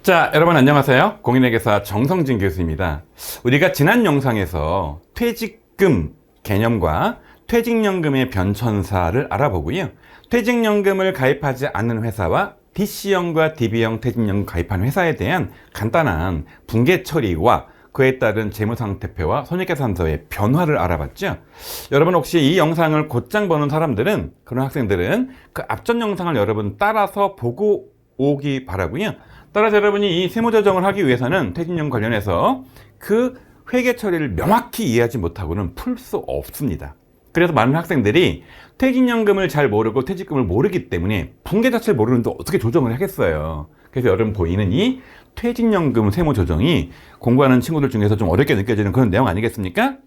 자, 여러분 안녕하세요. 공인회계사 정성진 교수입니다. 우리가 지난 영상에서 퇴직금 개념과 퇴직연금의 변천사를 알아보고요. 퇴직연금을 가입하지 않는 회사와 DC형과 DB형 퇴직연금 가입한 회사에 대한 간단한 분계 처리와 그에 따른 재무상태표와 손익계산서의 변화를 알아봤죠. 여러분 혹시 이 영상을 곧장 보는 사람들은, 그런 학생들은 그 앞전 영상을 여러분 따라서 보고 오기 바라고요. 따라서 여러분이 이 세무조정을 하기 위해서는 퇴직연금 관련해서 그 회계 처리를 명확히 이해하지 못하고는 풀 수 없습니다. 그래서 많은 학생들이 퇴직연금을 잘 모르고 퇴직금을 모르기 때문에 분계 자체를 모르는데 어떻게 조정을 하겠어요. 그래서 여러분 보이는 이 퇴직연금 세무조정이 공부하는 친구들 중에서 좀 어렵게 느껴지는 그런 내용 아니겠습니까?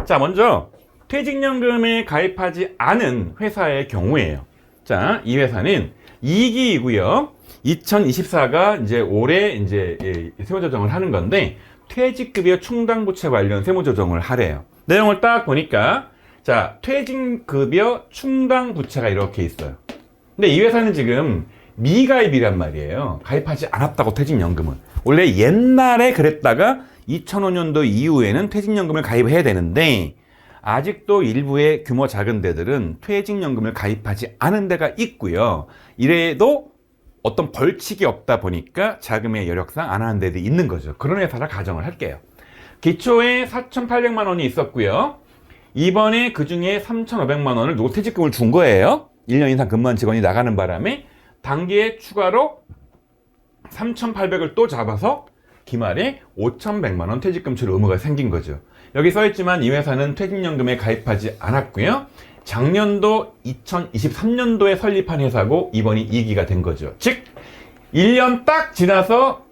자, 먼저 퇴직연금에 가입하지 않은 회사의 경우에요. 자, 이 회사는 2기이고요. 2024가 이제 올해 이제 세무조정을 하는 건데, 퇴직급여 충당부채 관련 세무조정을 하래요. 내용을 딱 보니까, 자, 퇴직급여 충당부채가 이렇게 있어요. 근데 이 회사는 지금 미가입이란 말이에요. 가입하지 않았다고 퇴직연금은. 원래 옛날에 그랬다가 2005년도 이후에는 퇴직연금을 가입해야 되는데, 아직도 일부의 규모 작은 데들은 퇴직연금을 가입하지 않은 데가 있고요. 이래도 어떤 벌칙이 없다 보니까 자금의 여력상 안 하는 데도 있는 거죠. 그런 회사라 가정을 할게요. 기초에 4,800만 원이 있었고요. 이번에 그 중에 3,500만 원을 노퇴직금을 준 거예요. 1년 이상 근무한 직원이 나가는 바람에 단기에 추가로 3,800을 또 잡아서 기말에 5,100만 원 퇴직금 줄 의무가 생긴 거죠. 여기 써있지만 이 회사는 퇴직연금에 가입하지 않았고요. 작년도 2023년도에 설립한 회사고 이번이 2기가 된 거죠. 즉 1년 딱 지나서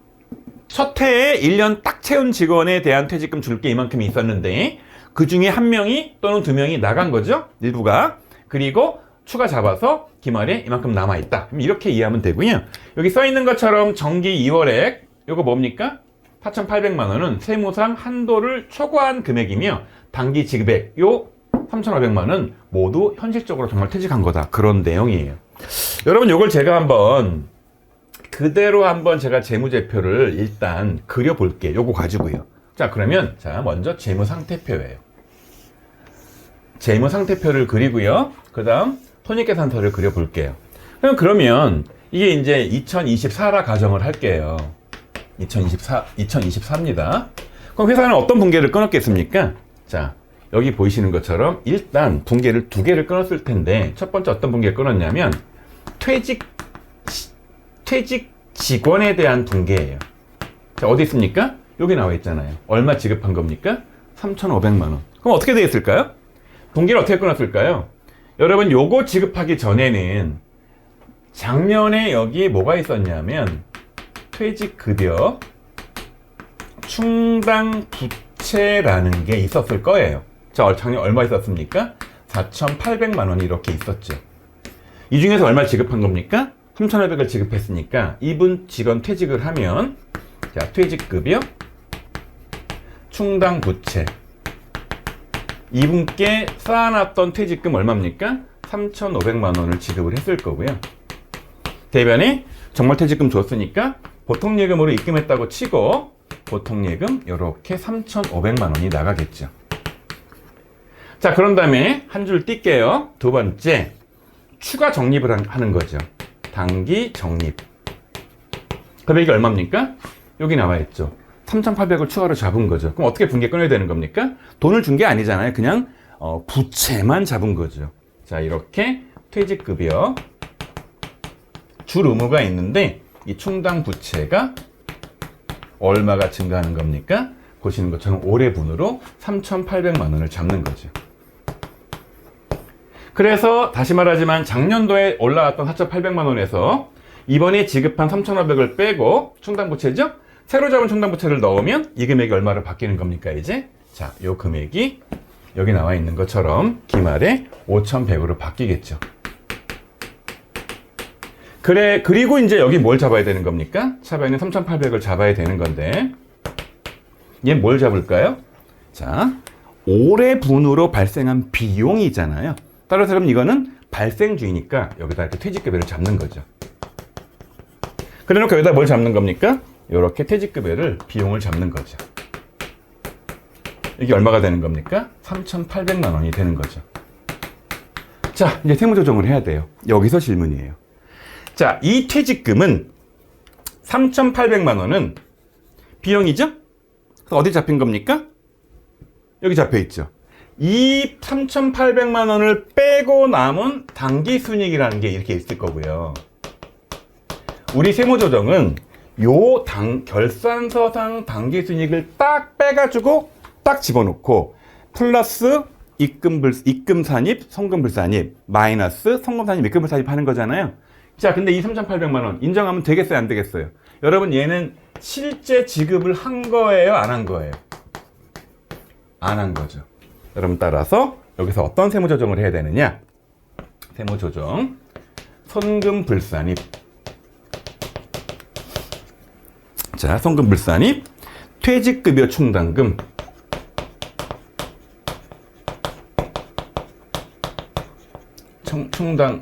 첫 해에 1년 딱 채운 직원에 대한 퇴직금 줄 게 이만큼이 있었는데, 그 중에 한 명이 또는 두 명이 나간 거죠. 일부가. 그리고 추가 잡아서 기말에 이만큼 남아있다. 이렇게 이해하면 되고요. 여기 써있는 것처럼 정기 2월액, 이거 뭡니까? 4,800만 원은 세무상 한도를 초과한 금액이며, 단기 지급액 요 3,500만 원 모두 현실적으로 정말 퇴직한 거다. 그런 내용이에요. 여러분 요걸 제가 한번 그대로 한번 제가 재무제표를 일단 그려볼게요. 요거 가지고요. 자, 그러면 자 먼저 재무상태표예요. 재무상태표를 그리고요. 그 다음 손익계산서를 그려볼게요. 그러면 이게 이제 2024라 가정을 할게요. 2024입니다. 그럼 회사는 어떤 분계를 끊었겠습니까? 자, 여기 보이시는 것처럼 일단 분계를 두 개를 끊었을 텐데, 첫 번째 어떤 분계를 끊었냐면 퇴직 직원에 대한 분계예요. 자, 어디 있습니까? 여기 나와 있잖아요. 얼마 지급한 겁니까? 3,500만 원. 그럼 어떻게 되었을까요? 분계를 어떻게 끊었을까요? 여러분 요거 지급하기 전에는 작년에 여기에 뭐가 있었냐면 퇴직급여 충당부채라는 게 있었을 거예요. 자, 작년 얼마 있었습니까? 4,800만 원이 이렇게 있었죠. 이 중에서 얼마 지급한 겁니까? 3,500을 지급했으니까 이분 직원 퇴직을 하면, 자, 퇴직급여 충당부채, 이분께 쌓아놨던 퇴직금 얼마입니까? 3,500만 원을 지급을 했을 거고요. 대변에 정말 퇴직금 줬으니까 보통예금으로 입금했다고 치고 보통예금 이렇게 3,500만 원이 나가겠죠. 자, 그런 다음에 한 줄 띄게요. 두 번째, 추가 적립을 하는 거죠. 단기 적립. 금액이 얼마입니까? 여기 나와 있죠. 3,800을 추가로 잡은 거죠. 그럼 어떻게 분계 끊어야 되는 겁니까? 돈을 준 게 아니잖아요. 그냥 부채만 잡은 거죠. 자, 이렇게 퇴직급여 줄 의무가 있는데, 이 충당부채가 얼마가 증가하는 겁니까? 보시는 것처럼 올해분으로 3,800만 원을 잡는 거죠. 그래서 다시 말하지만 작년도에 올라왔던 4,800만 원에서 이번에 지급한 3,500을 빼고 충당부채죠? 새로 잡은 충당부채를 넣으면 이 금액이 얼마로 바뀌는 겁니까, 이제? 자, 요 금액이 여기 나와 있는 것처럼 기말에 5,100으로 바뀌겠죠. 그리고 이제 여기 뭘 잡아야 되는 겁니까? 차반에 3,800을 잡아야 되는 건데, 얘 뭘 잡을까요? 자, 올해 분으로 발생한 비용이잖아요. 따라서 그럼 이거는 발생주의니까 여기다 이렇게 퇴직급여를 잡는 거죠. 그래놓고 여기다 뭘 잡는 겁니까? 이렇게 퇴직급여를 비용을 잡는 거죠. 이게 얼마가 되는 겁니까? 3,800만 원이 되는 거죠. 자, 이제 세무조정을 해야 돼요. 여기서 질문이에요. 자, 이 퇴직금은 3,800만 원은 비용이죠? 어디 잡힌 겁니까? 여기 잡혀 있죠. 이 3,800만 원을 빼고 남은 당기순이익이라는 게 이렇게 있을 거고요. 우리 세무조정은 요 결산서상 당기순이익을 딱 빼가지고 딱 집어넣고 플러스 입금산입, 성금불산입, 마이너스 성금산입, 입금불산입 하는 거잖아요. 자, 근데 이 3,800만 원 인정하면 되겠어요, 안 되겠어요? 여러분, 얘는 실제 지급을 한 거예요, 안 한 거예요? 안 한 거죠. 여러분, 따라서 여기서 어떤 세무조정을 해야 되느냐? 세무조정, 손금불산입. 자, 손금불산입, 퇴직급여 충당금,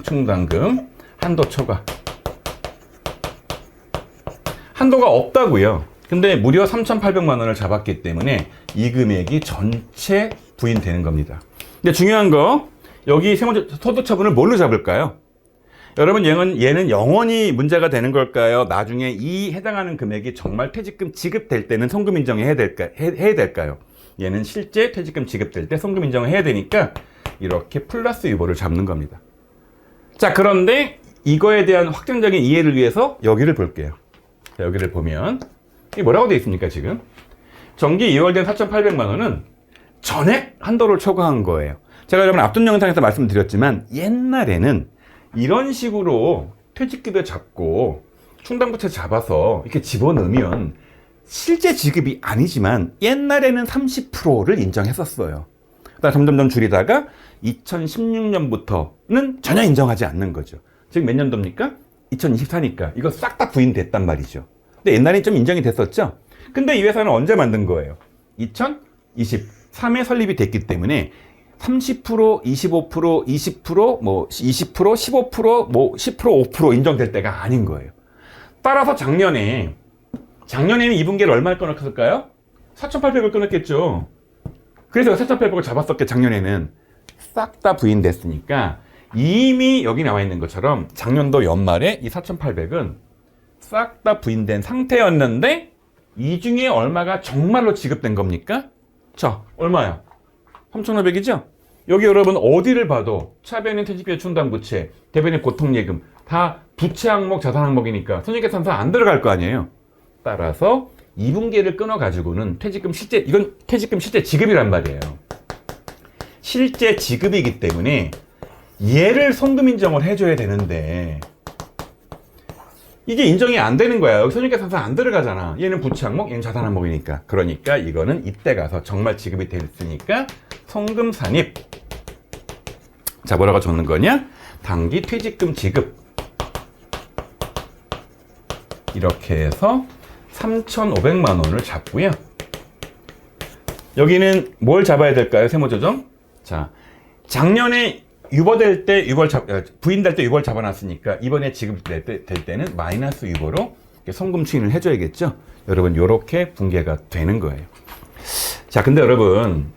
충당금, 한도 초과. 한도가 없다고요. 근데 무려 3,800만 원을 잡았기 때문에 이 전체 부인되는 겁니다. 근데 중요한 거, 여기 소득처분을 뭘로 잡을까요? 여러분, 얘는 영원히 문제가 되는 걸까요? 나중에 이 해당하는 금액이 정말 퇴직금 지급될 때는 송금 인정해야 될까요? 얘는 실제 퇴직금 지급될 때 송금 인정을 해야 되니까 이렇게 플러스 유보를 잡는 겁니다. 자, 그런데 이거에 대한 확정적인 이해를 위해서 여기를 볼게요. 자, 여기를 보면 이게 뭐라고 되어 있습니까? 지금 정기 2월된 4,800만 원은 전액 한도를 초과한 거예요. 제가 여러분 앞전 영상에서 말씀드렸지만 옛날에는 이런 식으로 퇴직급여 잡고 충당부채 잡아서 이렇게 집어넣으면 실제 지급이 아니지만 옛날에는 30%를 인정했었어요. 그러다 점점점 줄이다가 2016년부터는 전혀 인정하지 않는 거죠. 지금 몇 년도입니까? 2024니까 이거 싹 다 부인됐단 말이죠. 근데 옛날에 좀 인정이 됐었죠. 근데 이 회사는 언제 만든 거예요? 2023에 설립이 됐기 때문에 30%, 25%, 20%, 뭐 20%, 15%, 뭐 10%, 5% 인정될 때가 아닌 거예요. 따라서 작년에는 2분기를 얼마를 끊었을까요? 4,800을 끊었겠죠. 그래서 4,800을 잡았었게 작년에는 싹 다 부인됐으니까 이미 여기 나와 있는 것처럼 작년도 연말에 이 4,800은 싹 다 부인된 상태였는데 이 중에 얼마가 정말로 지급된 겁니까? 자, 얼마야? 3,500이죠? 여기 여러분 어디를 봐도 차변인 퇴직비용 충당부채, 대변인 고통예금 다 부채 항목, 자산 항목이니까 손익계산서 안 들어갈 거 아니에요. 따라서 2분기를 끊어가지고는 이건 퇴직금 실제 지급이란 말이에요. 실제 지급이기 때문에 얘를 송금 인정을 해줘야 되는데 이게 인정이 안 되는 거야. 여기 손익계산서 안 들어가잖아. 얘는 부채 항목, 얘는 자산 항목이니까. 그러니까 이거는 이때 가서 정말 지급이 됐으니까 송금 산입. 자, 뭐라고 적는 거냐? 당기 퇴직금 지급. 이렇게 해서 3,500만 원을 잡고요. 여기는 뭘 잡아야 될까요? 세무조정. 자, 작년에 유보될 때 부인될 때 유보를 잡아놨으니까 이번에 지급될 때는 마이너스 유보로 송금 추인을 해줘야겠죠. 여러분, 요렇게 분계가 되는 거예요. 자, 근데 여러분,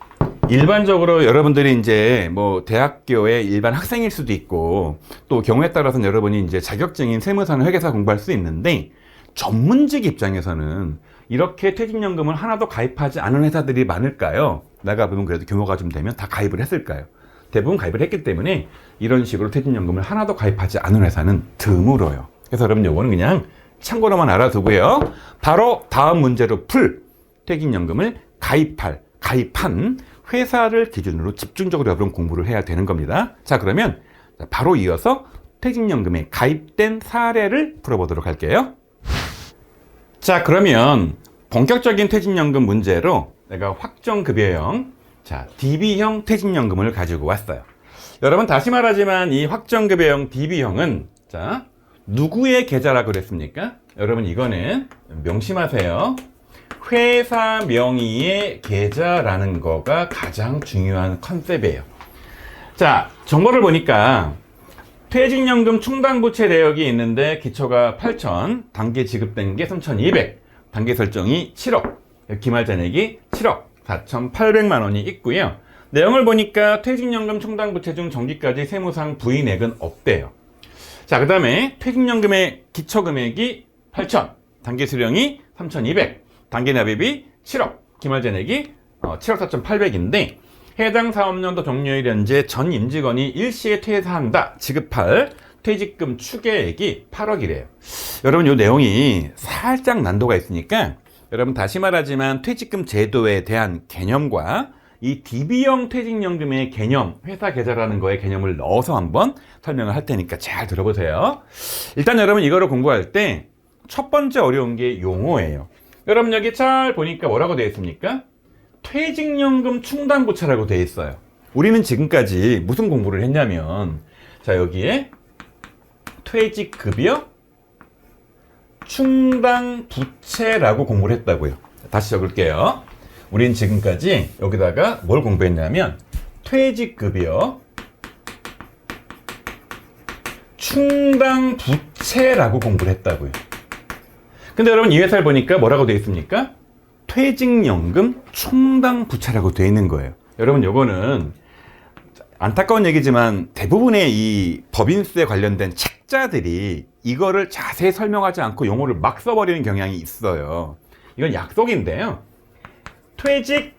일반적으로 여러분들이 이제 뭐 대학교의 일반 학생일 수도 있고 또 경우에 따라서는 여러분이 이제 자격증인 세무사나 회계사 공부할 수 있는데 전문직 입장에서는 이렇게 퇴직연금을 하나도 가입하지 않은 회사들이 많을까요? 내가 보면 그래도 규모가 좀 되면 다 가입을 했을까요? 대부분 가입을 했기 때문에 이런 식으로 퇴직연금을 하나도 가입하지 않은 회사는 드물어요. 그래서 여러분 요거는 그냥 참고로만 알아두고요. 바로 다음 문제로 풀 퇴직연금을 가입한 회사를 기준으로 집중적으로 여러분 공부를 해야 되는 겁니다. 자, 그러면 바로 이어서 퇴직연금에 가입된 사례를 풀어보도록 할게요. 자, 그러면 본격적인 퇴직연금 문제로 내가 확정급여형, 자, DB형 퇴직연금을 가지고 왔어요. 여러분, 다시 말하지만 이 확정급여형 DB형은 자, 누구의 계좌라고 그랬습니까? 여러분, 이거는 명심하세요. 회사 명의의 계좌라는 거가 가장 중요한 컨셉이에요. 자, 정보를 보니까 퇴직연금 충당부채 내역이 있는데 기초가 8,000, 단기 지급된 게 3,200, 단계 설정이 7억, 기말잔액이 7억 4,800만 원이 있고요. 내용을 보니까 퇴직연금 충당부채 중 정기까지 세무상 부인액은 없대요. 자, 그 다음에 퇴직연금의 기초금액이 8천, 단기 수령이 3,200, 단기 납입이 7억, 기말잔액이 7억 4,800인데 해당 사업년도 종료일 현재 전 임직원이 일시에 퇴사한다 지급할 퇴직금 추계액이 8억이래요. 여러분, 이 내용이 살짝 난도가 있으니까 여러분 다시 말하지만 퇴직금 제도에 대한 개념과 이 DB형 퇴직연금의 개념, 회사 계좌라는 거에 개념을 넣어서 한번 설명을 할 테니까 잘 들어보세요. 일단 여러분 이거를 공부할 때 첫 번째 어려운 게 용어예요. 여러분 여기 잘 보니까 뭐라고 되어 있습니까? 퇴직연금 충당부채라고 되어 있어요. 우리는 지금까지 무슨 공부를 했냐면, 자, 여기에 퇴직급여 충당부채라고 공부를 했다고요. 다시 적을게요. 우린 지금까지 여기다가 뭘 공부했냐면 퇴직급여 충당부채라고 공부를 했다고요. 근데 여러분 이 회사를 보니까 뭐라고 되어 있습니까? 퇴직연금 충당부채라고 되어 있는 거예요. 여러분 요거는 안타까운 얘기지만 대부분의 이 법인세 관련된 책자들이 이거를 자세히 설명하지 않고 용어를 막 써버리는 경향이 있어요. 이건 약속인데요. 퇴직연금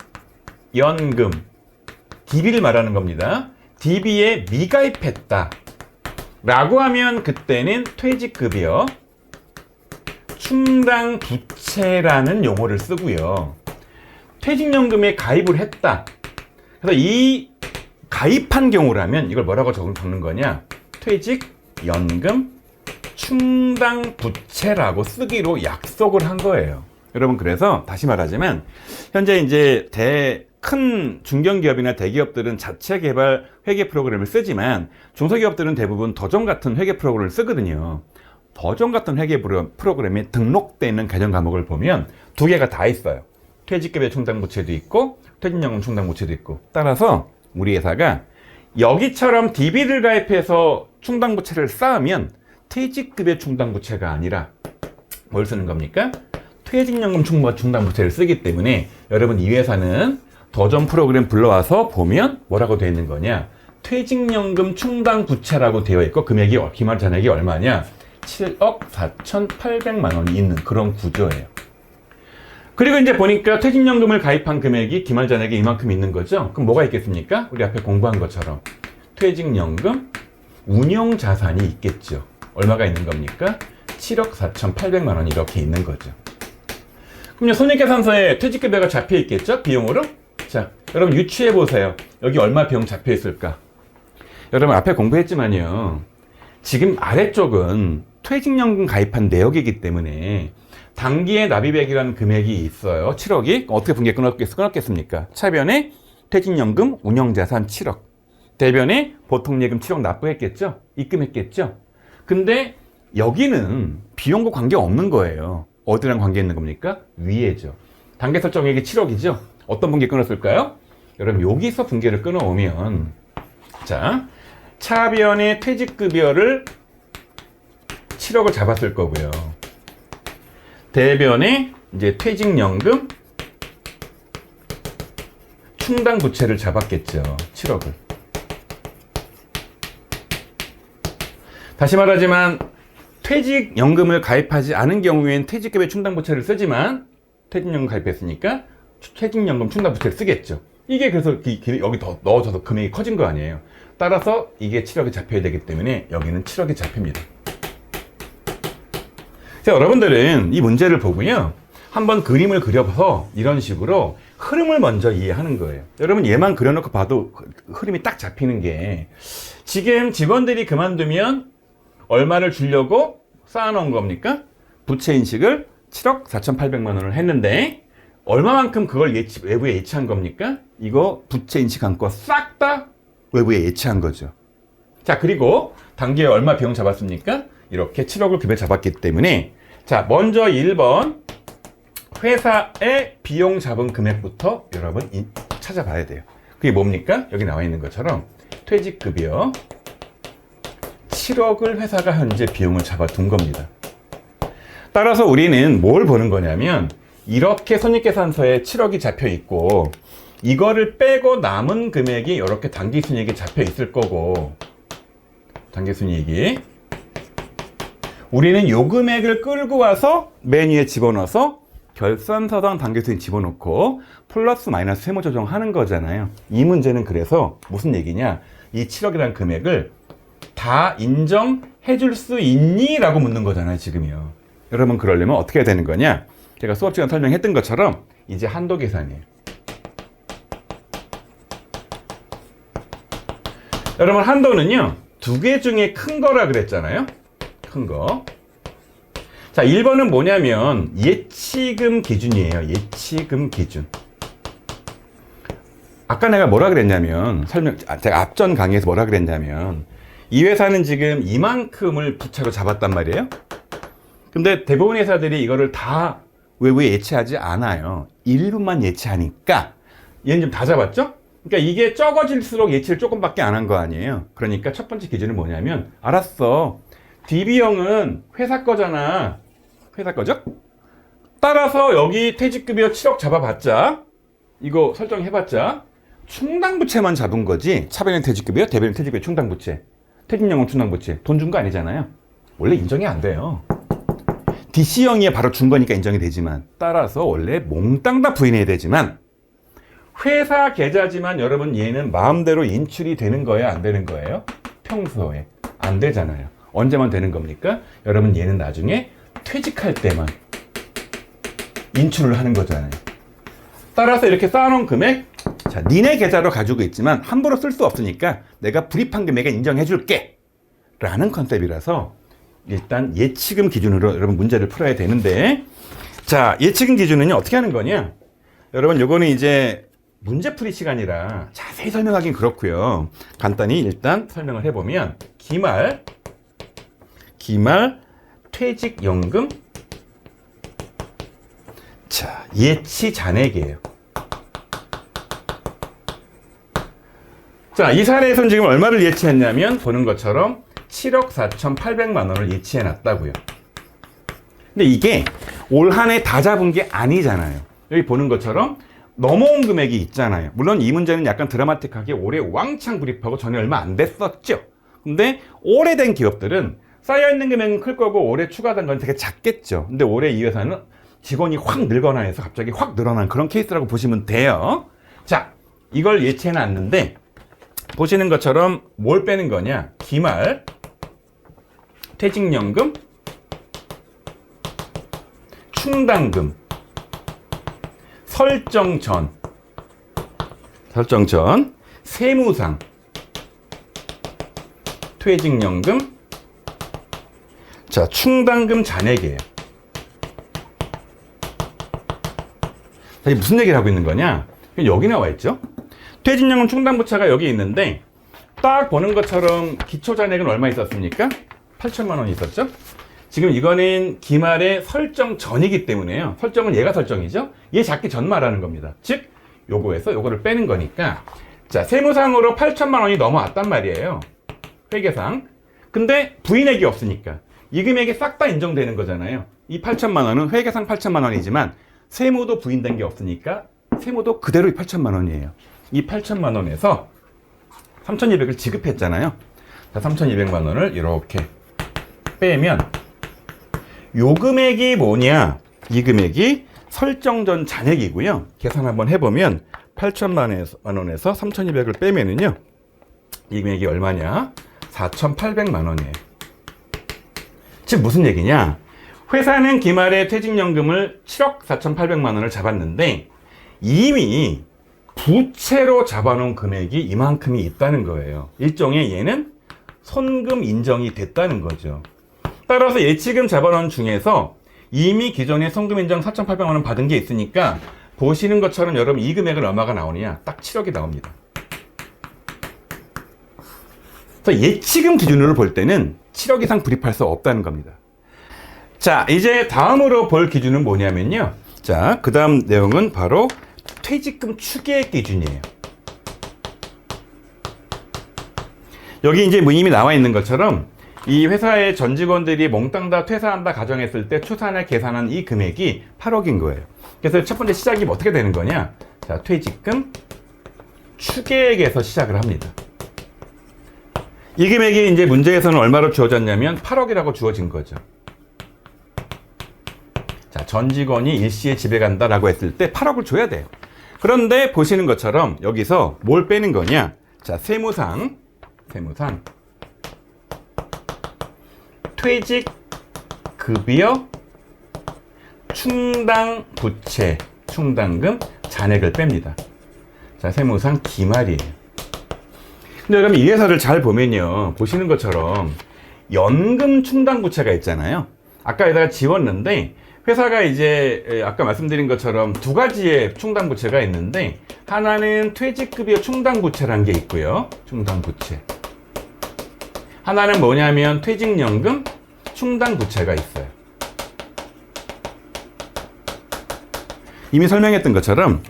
DB를 말하는 겁니다. DB에 미가입했다 라고 하면 그때는 퇴직급여 충당부채라는 용어를 쓰고요. 퇴직연금에 가입을 했다. 그래서 이 가입한 경우라면 이걸 뭐라고 적는 거냐? 퇴직연금 충당부채라고 쓰기로 약속을 한 거예요. 여러분, 그래서 다시 말하자면 현재 이제 큰 중견기업이나 대기업들은 자체 개발 회계 프로그램을 쓰지만 중소기업들은 대부분 더존 같은 회계 프로그램을 쓰거든요. 더존 같은 회계 프로그램에 등록되어 있는 개념 과목을 보면 두 개가 다 있어요. 퇴직급여 충당부채도 있고 퇴직연금 충당부채도 있고. 따라서 우리 회사가 여기처럼 DB를 가입해서 충당부채를 쌓으면 퇴직급여 충당부채가 아니라 뭘 쓰는 겁니까? 퇴직연금 충당부채를 쓰기 때문에 여러분 이 회사는 더존 프로그램 불러와서 보면 뭐라고 되어 있는 거냐? 퇴직연금 충당부채라고 되어 있고 금액이 기말잔액이 얼마냐? 7억 4,800만 원이 있는 그런 구조예요. 그리고 이제 보니까 퇴직연금을 가입한 금액이 기말잔액이 이만큼 있는 거죠. 그럼 뭐가 있겠습니까? 우리 앞에 공부한 것처럼 퇴직연금 운용자산이 있겠죠. 얼마가 있는 겁니까? 7억 4,800만 원이 이렇게 있는 거죠. 그럼요, 손익계산서에 퇴직급여가 잡혀 있겠죠? 비용으로? 자, 여러분 유추해 보세요. 여기 얼마 비용 잡혀 있을까? 여러분 앞에 공부했지만요, 지금 아래쪽은 퇴직연금 가입한 내역이기 때문에 단기의 납입액이라는 금액이 있어요. 7억이. 어떻게 분계 끊었겠습니까? 차변에 퇴직연금 운영자산 7억, 대변에 보통예금 7억 납부했겠죠? 입금했겠죠? 근데 여기는 비용과 관계 없는 거예요. 어디랑 관계 있는 겁니까? 위에죠. 단계 설정액이 7억이죠? 어떤 분계 끊었을까요? 여러분 여기서 분계를 끊어오면, 자, 차변의 퇴직급여를 7억을 잡았을 거고요. 대변에 이제 퇴직연금 충당부채를 잡았겠죠. 7억을. 다시 말하지만 퇴직연금을 가입하지 않은 경우엔 퇴직급여 충당부채를 쓰지만 퇴직연금 가입했으니까 퇴직연금 충당부채를 쓰겠죠. 이게 그래서 여기 더 넣어져서 금액이 커진 거 아니에요. 따라서 이게 7억이 잡혀야 되기 때문에 여기는 7억이 잡힙니다. 자, 여러분들은 이 문제를 보고요, 한번 그림을 그려서 이런 식으로 흐름을 먼저 이해하는 거예요. 여러분 얘만 그려놓고 봐도 흐름이 딱 잡히는 게, 지금 직원들이 그만두면 얼마를 주려고 쌓아놓은 겁니까? 부채인식을 7억 4,800만 원을 했는데 얼마만큼 그걸 외부에 예치한 겁니까? 이거 부채인식한 거 싹 다 외부에 예치한 거죠. 자, 그리고 단기에 얼마 비용 잡았습니까? 이렇게 7억을 급여 잡았기 때문에, 자, 먼저 1번 회사의 비용 잡은 금액부터 여러분 찾아봐야 돼요. 그게 뭡니까? 여기 나와 있는 것처럼 퇴직급여 7억을 회사가 현재 비용을 잡아둔 겁니다. 따라서 우리는 뭘 보는 거냐면 이렇게 손익계산서에 7억이 잡혀 있고 이거를 빼고 남은 금액이 이렇게 당기순이익이 잡혀 있을 거고 당기순이익이 우리는 요 금액을 끌고 와서 맨 위에 집어넣어서 결산서당 당기순이익 집어넣고 플러스 마이너스 세무 조정하는 거잖아요. 이 문제는 그래서 무슨 얘기냐, 이 7억이라는 금액을 다 인정해 줄 수 있니? 라고 묻는 거잖아요, 지금이요. 여러분, 그러려면 어떻게 해야 되는 거냐? 제가 수업 시간 설명했던 것처럼 이제 한도 계산이에요. 여러분, 한도는요, 두 개 중에 큰 거라 그랬잖아요. 큰 거. 자, 1번은 뭐냐면 예치금 기준이에요. 예치금 기준. 아까 내가 뭐라 그랬냐면 제가 앞전 강의에서 뭐라 그랬냐면 이 회사는 지금 이만큼을 부채로 잡았단 말이에요. 근데 대부분 회사들이 이거를 다 외부에 예치하지 않아요. 일부만 예치하니까 얘는 좀 다 잡았죠? 그러니까 이게 적어질수록 예치를 조금밖에 안 한 거 아니에요. 그러니까 첫 번째 기준은 뭐냐면, 알았어, DB형은 회사 거잖아. 회사 거죠? 따라서 여기 퇴직급여 7억 잡아봤자, 이거 설정해봤자 충당부채만 잡은 거지, 차변의 퇴직급여, 대변의 퇴직급여 충당부채, 퇴직연금 충당부채 돈 준 거 아니잖아요. 원래 인정이 안 돼요. DC형이 바로 준 거니까 인정이 되지만, 따라서 원래 몽땅 다 부인해야 되지만, 회사 계좌지만 여러분 얘는 마음대로 인출이 되는 거예요, 안 되는 거예요? 평소에 안 되잖아요. 언제만 되는 겁니까? 여러분, 얘는 나중에 퇴직할 때만 인출을 하는 거잖아요. 따라서 이렇게 쌓아놓은 금액, 자, 니네 계좌로 가지고 있지만 함부로 쓸 수 없으니까 내가 불입한 금액에 인정해 줄게 라는 컨셉이라서 일단 예치금 기준으로 여러분 문제를 풀어야 되는데, 자, 예치금 기준은요 어떻게 하는 거냐, 여러분 요거는 이제 문제풀이 시간이라 자세히 설명하긴 그렇고요. 간단히 일단 설명을 해보면, 기말 퇴직연금, 자, 예치 잔액이에요. 자, 이 사례에서는 지금 얼마를 예치했냐면 보는 것처럼 7억 4,800만 원을 예치해 놨다고요. 근데 이게 올 한 해 다 잡은 게 아니잖아요. 여기 보는 것처럼 넘어온 금액이 있잖아요. 물론 이 문제는 약간 드라마틱하게 올해 왕창 불입하고 전에 얼마 안 됐었죠. 근데 오래된 기업들은 쌓여있는 금액은 클 거고 올해 추가된 건 되게 작겠죠. 근데 올해 이 회사는 직원이 확 늘거나 해서 갑자기 확 늘어난 그런 케이스라고 보시면 돼요. 자, 이걸 예치해 놨는데 보시는 것처럼 뭘 빼는 거냐, 기말 퇴직연금, 충당금, 설정 전, 세무상, 퇴직연금, 자, 충당금 잔액이에요. 자, 이게 무슨 얘기를 하고 있는 거냐, 여기 나와 있죠. 퇴직연금 충당부채가 여기 있는데 딱 보는 것처럼 기초잔액은 얼마 있었습니까? 8천만 원 있었죠. 지금 이거는 기말의 설정 전이기 때문에요. 설정은 얘가 설정이죠. 얘 잡기 전 말하는 겁니다. 즉 요거에서 요거를 빼는 거니까, 자, 세무상으로 8천만 원이 넘어왔단 말이에요, 회계상. 근데 부인액이 없으니까 이 금액이 싹 다 인정되는 거잖아요. 이 8천만 원은 회계상 8천만 원이지만 세무도 부인된 게 없으니까 세무도 그대로 8천만 원이에요. 이 8천만 원에서 3,200을 지급했잖아요. 자, 3,200만 원을 이렇게 빼면 요 금액이 뭐냐, 이 금액이 설정전 잔액이고요. 계산 한번 해보면 8천만 원에서 3,200을 빼면은요, 이 금액이 얼마냐, 4,800만 원이에요. 즉 무슨 얘기냐, 회사는 기말에 퇴직연금을 7억 4,800만 원을 잡았는데 이미 부채로 잡아놓은 금액이 이만큼이 있다는 거예요. 일종의 얘는 손금 인정이 됐다는 거죠. 따라서 예치금 잡아놓은 중에서 이미 기존에 손금 인정 4,800만 원 받은 게 있으니까 보시는 것처럼 여러분 이 금액은 얼마가 나오느냐, 딱 7억이 나옵니다. 그래서 예치금 기준으로 볼 때는 7억 이상 불입할 수 없다는 겁니다. 자, 이제 다음으로 볼 기준은 뭐냐면요, 자, 그 다음 내용은 바로 퇴직금 추계액 기준이에요. 여기 이제 이미 나와 있는 것처럼 이 회사의 전 직원들이 몽땅 다 퇴사한다 가정했을 때 추산해 계산한 이 금액이 8억인 거예요. 그래서 첫 번째 시작이 어떻게 되는 거냐? 자, 퇴직금 추계액에서 시작을 합니다. 이 금액이 이제 문제에서는 얼마로 주어졌냐면 8억이라고 주어진 거죠. 자, 전 직원이 일시에 집에 간다라고 했을 때 8억을 줘야 돼요. 그런데 보시는 것처럼 여기서 뭘 빼는 거냐? 자, 세무상 퇴직 급여 충당 부채 충당금 잔액을 뺍니다. 자, 세무상 기말이에요. 근데 여러분 이 회사를 잘 보면요, 보시는 것처럼 연금 충당 부채가 있잖아요. 아까 여기다가 지웠는데 회사가 이제 아까 말씀드린 것처럼 두 가지의 충당 부채가 있는데, 하나는 퇴직급여 충당 부채라는 게 있고요. 충당 부채. 하나는 뭐냐면 퇴직연금 충당 부채가 있어요. 이미 설명했던 것처럼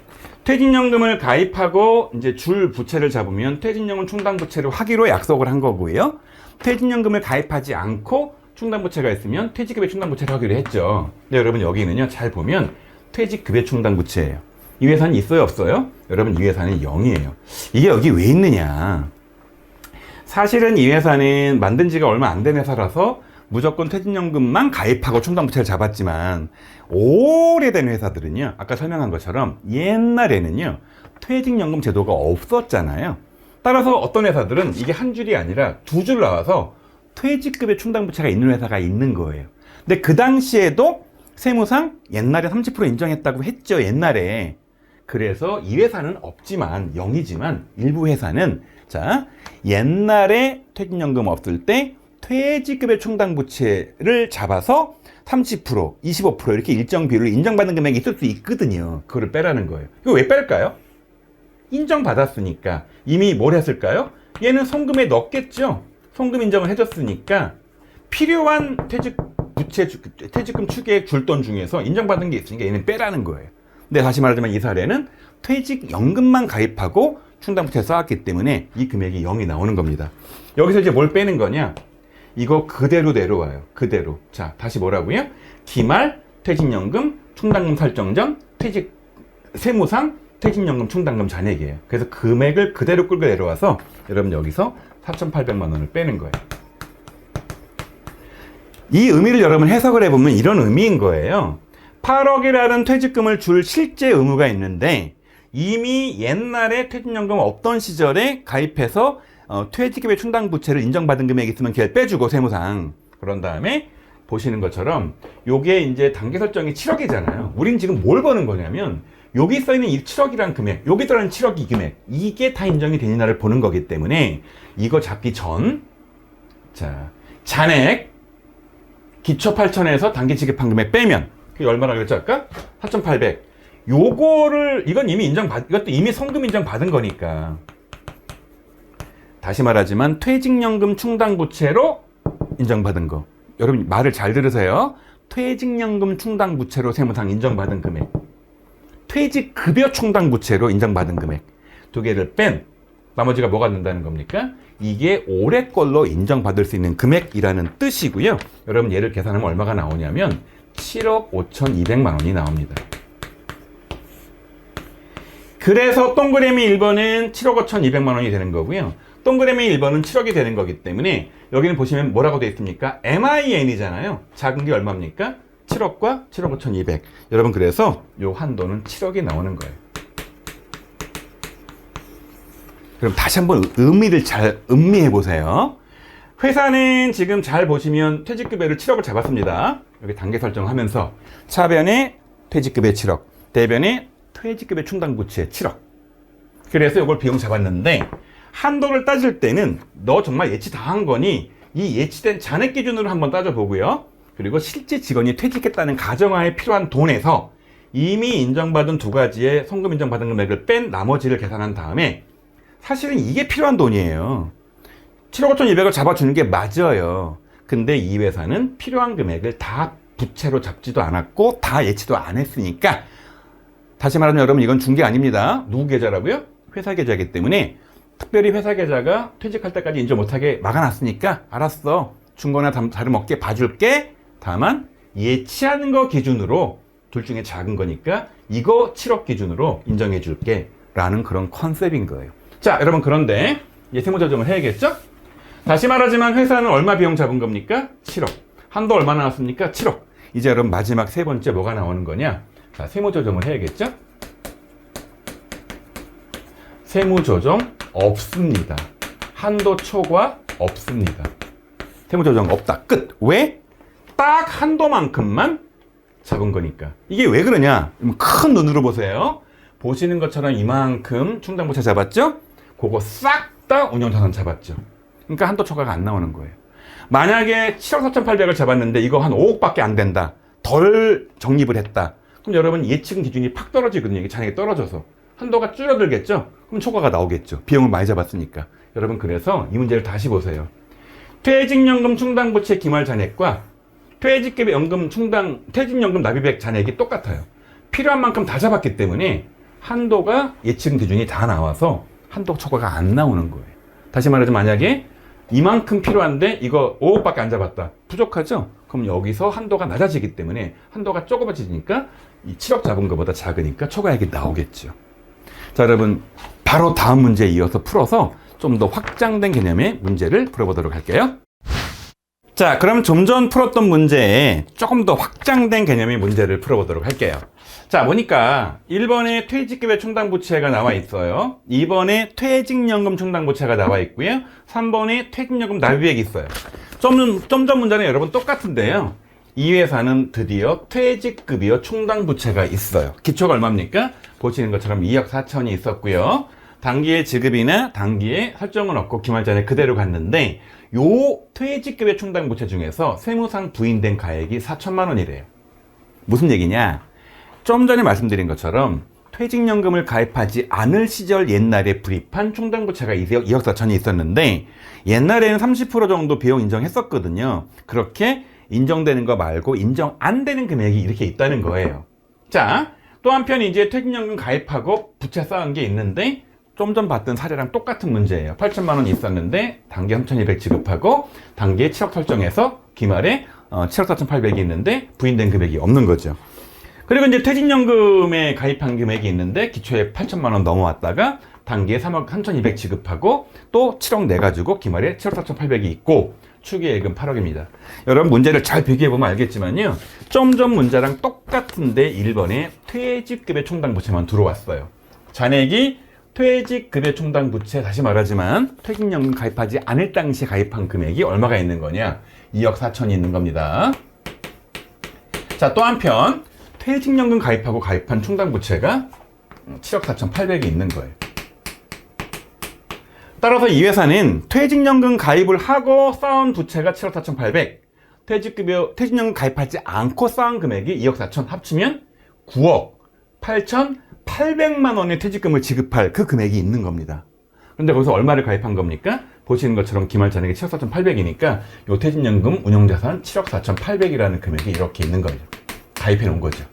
퇴직연금을 가입하고 이제 줄 부채를 잡으면 퇴직연금 충당 부채를 하기로 약속을 한 거고요. 퇴직연금을 가입하지 않고 충당부채가 있으면 퇴직급여 충당부채를 하기로 했죠. 근데 여러분 여기는요, 잘 보면 퇴직급여 충당부채예요. 이 회사는 있어요, 없어요? 여러분 이 회사는 0이에요. 이게 여기 왜 있느냐? 사실은 이 회사는 만든 지가 얼마 안 된 회사라서 무조건 퇴직연금만 가입하고 충당부채를 잡았지만, 오래된 회사들은요, 아까 설명한 것처럼 옛날에는요 퇴직연금 제도가 없었잖아요. 따라서 어떤 회사들은 이게 한 줄이 아니라 두 줄 나와서 퇴직급여 충당부채가 있는 회사가 있는 거예요. 근데 그 당시에도 세무상 옛날에 30% 인정했다고 했죠, 옛날에. 그래서 이 회사는 없지만, 0이지만 일부 회사는 자, 옛날에 퇴직연금 없을 때 퇴직급여 충당부채를 잡아서 30%, 25% 이렇게 일정 비율로 인정받는 금액이 있을 수 있거든요. 그거를 빼라는 거예요. 이거 왜 뺄까요? 인정받았으니까. 이미 뭘 했을까요? 얘는 송금에 넣었겠죠. 송금 인정을 해줬으니까 필요한 퇴직금 추계액 줄 돈 중에서 인정받은 게 있으니까 얘는 빼라는 거예요. 근데 다시 말하자면 이 사례는 퇴직연금만 가입하고 충당부채를 쌓았기 때문에 이 금액이 0이 나오는 겁니다. 여기서 이제 뭘 빼는 거냐? 이거 그대로 내려와요. 그대로. 자, 다시 뭐라고요? 기말 퇴직연금 충당금 설정 전 세무상 퇴직연금 충당금 잔액이에요. 그래서 금액을 그대로 끌고 내려와서 여러분 여기서 4,800만 원을 빼는 거예요. 이 의미를 여러분 해석을 해보면 이런 의미인 거예요. 8억이라는 퇴직금을 줄 실제 의무가 있는데, 이미 옛날에 퇴직연금 없던 시절에 가입해서 퇴직급여 충당부채를 인정받은 금액이 있으면 걔를 빼주고 세무상. 그런 다음에 보시는 것처럼 요게 이제 단계 설정이 7억이잖아요. 우린 지금 뭘 버는 거냐면 여기 써있는 이 7억이라는 금액, 여기 들어가는 7억 이 금액, 이게 다 인정이 되느냐를 보는 거기 때문에 이거 잡기 전, 자, 잔액 기초 8천에서 단기 지급한 금액 빼면 그게 얼마나 그랬죠 아까? 4,800. 요거를 이건 이미 이것도 이미 송금 인정 받은 거니까. 다시 말하지만 퇴직연금 충당부채로 인정받은 거. 여러분 말을 잘 들으세요. 퇴직연금 충당부채로 세무상 인정받은 금액, 퇴직급여 충당부채로 인정받은 금액 두 개를 뺀 나머지가 뭐가 된다는 겁니까? 이게 올해 걸로 인정받을 수 있는 금액이라는 뜻이고요. 여러분 얘를 계산하면 얼마가 나오냐면 7억 5,200만 원이 나옵니다. 그래서 동그라미 1번은 7억 5,200만 원이 되는 거고요. 동그라미 1번은 7억이 되는 거기 때문에 여기는 보시면 뭐라고 되어 있습니까? MIN이잖아요. 작은 게 얼마입니까? 7억과 7억 5,200. 여러분 그래서 요 한도는 7억이 나오는 거예요. 그럼 다시 한번 의미를 잘 음미해 보세요. 회사는 지금 잘 보시면 퇴직급여를 7억을 잡았습니다. 여기 단계 설정하면서 차변에 퇴직급여 7억, 대변에 퇴직급여 충당부채 7억. 그래서 이걸 비용 잡았는데 한도를 따질 때는 너 정말 예치 다 한 거니? 이 예치된 잔액 기준으로 한번 따져보고요. 그리고 실제 직원이 퇴직했다는 가정하에 필요한 돈에서 이미 인정받은 두 가지의 송금 인정받은 금액을 뺀 나머지를 계산한 다음에 사실은 이게 필요한 돈이에요. 7억 5,200을 잡아주는 게 맞아요. 근데 이 회사는 필요한 금액을 다 부채로 잡지도 않았고 다 예치도 안 했으니까, 다시 말하면 여러분 이건 중개 아닙니다. 누구 계좌라고요? 회사 계좌이기 때문에 특별히 회사 계좌가 퇴직할 때까지 인정 못하게 막아놨으니까 알았어, 준 거나 다름없게 봐줄게. 다만 예치하는 거 기준으로 둘 중에 작은 거니까 이거 7억 기준으로 인정해 줄게 라는 그런 컨셉인 거예요. 자, 여러분, 그런데 이제 세무 조정을 해야겠죠? 다시 말하지만 회사는 얼마 비용 잡은 겁니까? 7억. 한도 얼마 나왔습니까? 7억. 이제 여러분, 마지막 세 번째 뭐가 나오는 거냐? 자, 세무 조정을 해야겠죠? 세무 조정 없습니다. 한도 초과 없습니다. 세무 조정 없다. 끝. 왜? 딱 한도만큼만 잡은 거니까. 이게 왜 그러냐? 큰 눈으로 보세요. 보시는 것처럼 이만큼 충당부채 잡았죠? 그거 싹 다 운용자산 잡았죠. 그러니까 한도 초과가 안 나오는 거예요. 만약에 7억 4,800을 잡았는데 이거 한 5억밖에 안 된다. 덜 적립을 했다. 그럼 여러분 예측 기준이 팍 떨어지거든요. 이게 잔액이 떨어져서. 한도가 줄어들겠죠? 그럼 초과가 나오겠죠. 비용을 많이 잡았으니까. 여러분, 그래서 이 문제를 다시 보세요. 퇴직연금 충당부채 기말 잔액과 퇴직급여 연금 충당, 퇴직연금 납입액 잔액이 똑같아요. 필요한 만큼 다 잡았기 때문에 한도가 예측 기준이 다 나와서 한도 초과가 안 나오는 거예요. 다시 말하자면 만약에 이만큼 필요한데 이거 5억밖에 안 잡았다. 부족하죠? 그럼 여기서 한도가 낮아지기 때문에 한도가 조그마지니까 이 7억 잡은 것보다 작으니까 초과액이 나오겠죠. 자, 여러분, 바로 다음 문제에 이어서 풀어서 좀 더 확장된 개념의 문제를 풀어보도록 할게요. 자, 그럼 좀 전 풀었던 문제에 조금 더 확장된 개념의 문제를 풀어보도록 할게요. 자, 보니까 1번에 퇴직급여 충당부채가 나와 있어요. 2번에 퇴직연금 충당부채가 나와 있고요. 3번에 퇴직연금 납입액이 있어요. 좀 전 문제는 여러분 똑같은데요. 이 회사는 드디어 퇴직급여 충당부채가 있어요. 기초가 얼마입니까? 보시는 것처럼 2억 4천이 있었고요. 단기의 지급이나 단기의 설정은 없고 기말잔액 그대로 갔는데 요 퇴직급여 충당부채 중에서 세무상 부인된 가액이 4천만 원이래요. 무슨 얘기냐? 좀 전에 말씀드린 것처럼 퇴직연금을 가입하지 않을 시절 옛날에 불입한 충당부채가 2억 4천이 있었는데 옛날에는 30% 정도 비용 인정했었거든요. 그렇게 인정되는 거 말고 인정 안 되는 금액이 이렇게 있다는 거예요. 자, 또 한편 이제 퇴직연금 가입하고 부채 쌓은 게 있는데 좀 전 봤던 사례랑 똑같은 문제예요. 8천만 원 있었는데 단기 3,200 지급하고 단기에 7억 설정해서 기말에 7억 4,800이 있는데 부인된 금액이 없는 거죠. 그리고 이제 퇴직연금에 가입한 금액이 있는데 기초에 8천만 원 넘어왔다가 단기에 3억 3,200 지급하고 또 7억 내가지고 기말에 7억 4,800이 있고 추계액은 8억입니다. 여러분, 문제를 잘 비교해보면 알겠지만요. 좀 전 문제랑 똑같은데 1번에 퇴직급여 충당부채만 들어왔어요. 잔액이 퇴직급여 충당부채, 다시 말하지만 퇴직연금 가입하지 않을 당시 가입한 금액이 얼마가 있는 거냐? 2억 4천이 있는 겁니다. 자, 또 한편 퇴직연금 가입하고 가입한 충당부채가 7억 4,800이 있는 거예요. 따라서 이 회사는 퇴직연금 가입을 하고 쌓은 부채가 7억 4,800, 퇴직연금 가입하지 않고 쌓은 금액이 2억 4천 합치면 9억 8,800만 원의 퇴직금을 지급할 그 금액이 있는 겁니다. 그런데 거기서 얼마를 가입한 겁니까? 보시는 것처럼 기말잔액이 7억 4,800이니까 요 퇴직연금 운용자산 7억 4,800이라는 금액이 이렇게 있는 거죠. 가입해 놓은 거죠.